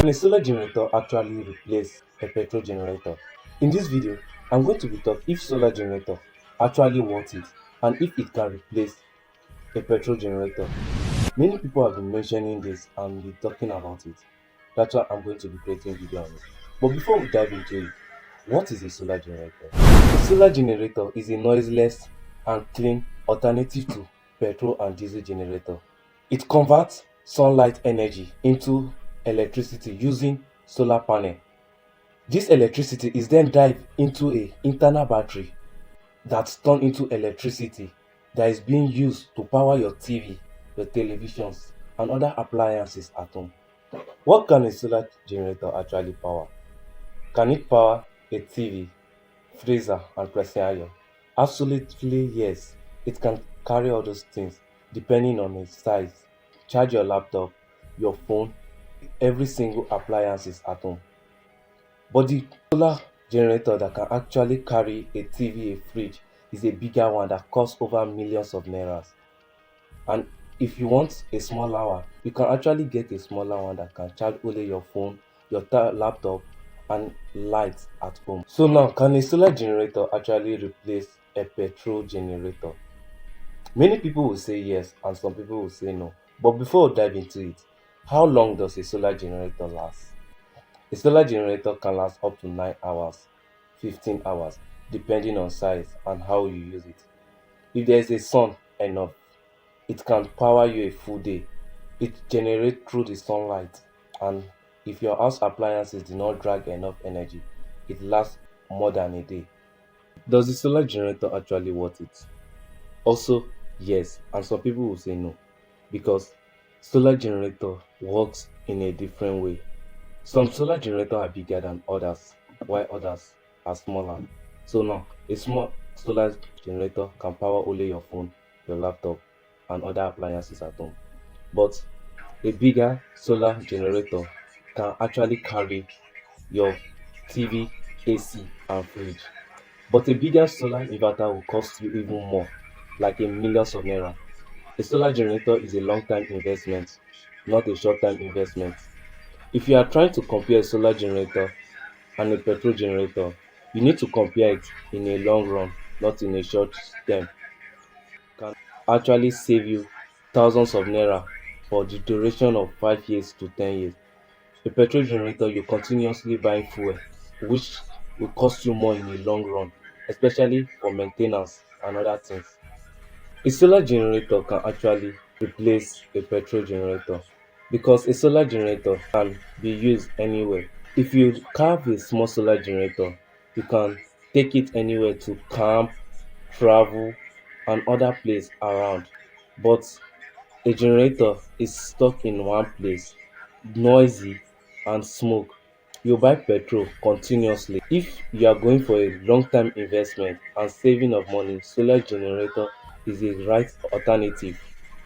Can a solar generator actually replace a petrol generator? In this video, I'm going to be talking if solar generator actually worth it and if it can replace a petrol generator. Many people have been mentioning this and be talking about it. That's why I'm going to be creating video on it. But before we dive into it, what is a solar generator? A solar generator is a noiseless and clean alternative to petrol and diesel generator. It converts sunlight energy into electricity using solar panel. This electricity is then drive into a internal battery that's turned into electricity that is being used to power your TV, your televisions, and other appliances at home. What can a solar generator actually power? Can it power a TV, freezer, and pressing iron? Absolutely yes. It can carry all those things depending on its size. Charge your laptop, your phone, every single appliances at home. But the solar generator that can actually carry a TV, a fridge, is a bigger one that costs over millions of nairas. And if you want a smaller one, you can actually get a smaller one that can charge only your phone, your laptop, and lights at home. So now, can a solar generator actually replace a petrol generator? Many people will say yes and some people will say no. But before we dive into it, how long does a solar generator last? A solar generator can last up to 9 hours, 15 hours, depending on size and how you use it. If there is a sun enough, it can power you a full day. It generates through the sunlight, and if your house appliances do not drag enough energy, it lasts more than a day. Does the solar generator actually worth it? Also, yes, and some people will say no because solar generator works in a different way. Some solar generators are bigger than others, while others are smaller. So now, a small solar generator can power only your phone, your laptop, and other appliances at home. But a bigger solar generator can actually carry your TV, AC, and fridge. But a bigger solar inverter will cost you even more, like a millions of naira. A solar generator is a long-term investment, not a short-term investment. If you are trying to compare a solar generator and a petrol generator, you need to compare it in a long run, not in a short term. Can actually save you thousands of naira for the duration of 5 years to 10 years. A petrol generator, you continuously buying fuel, which will cost you more in the long run, especially for maintenance and other things. A solar generator can actually replace a petrol generator because a solar generator can be used anywhere. If you have a small solar generator, you can take it anywhere to camp, travel, and other place around. But a generator is stuck in one place, noisy and smoke. You buy petrol continuously. If you are going for a long-term investment and saving of money, solar generator is a right alternative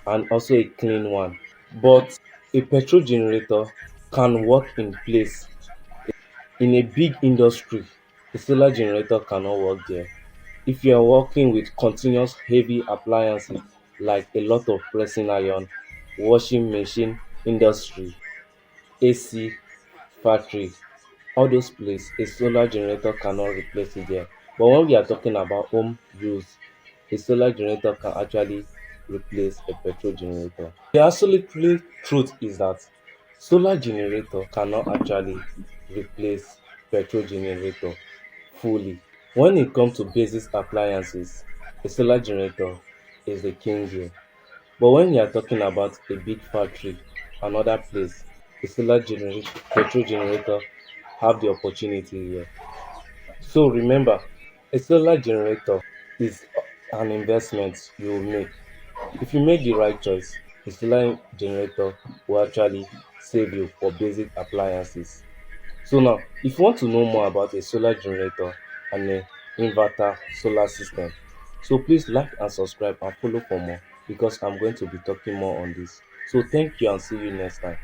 and also a clean one. But a petrol generator can work in place. In a big industry, a solar generator cannot work there. If you are working with continuous heavy appliances like a lot of pressing iron, washing machine industry, AC factory, all those places, a solar generator cannot replace it there. But when we are talking about home use, a solar generator can actually replace a petrol generator. The absolute truth is that solar generator cannot actually replace petrol generator fully. When it comes to basic appliances, a solar generator is the king here. But when you are talking about a big factory, another place, a petrol generator have the opportunity here. So remember, a solar generator is an investment you will make. If you make the right choice, a solar generator will actually save you for basic appliances. So now, if you want to know more about a solar generator and a inverter solar system, so please like and subscribe and follow for more because I'm going to be talking more on this. So thank you and see you next time.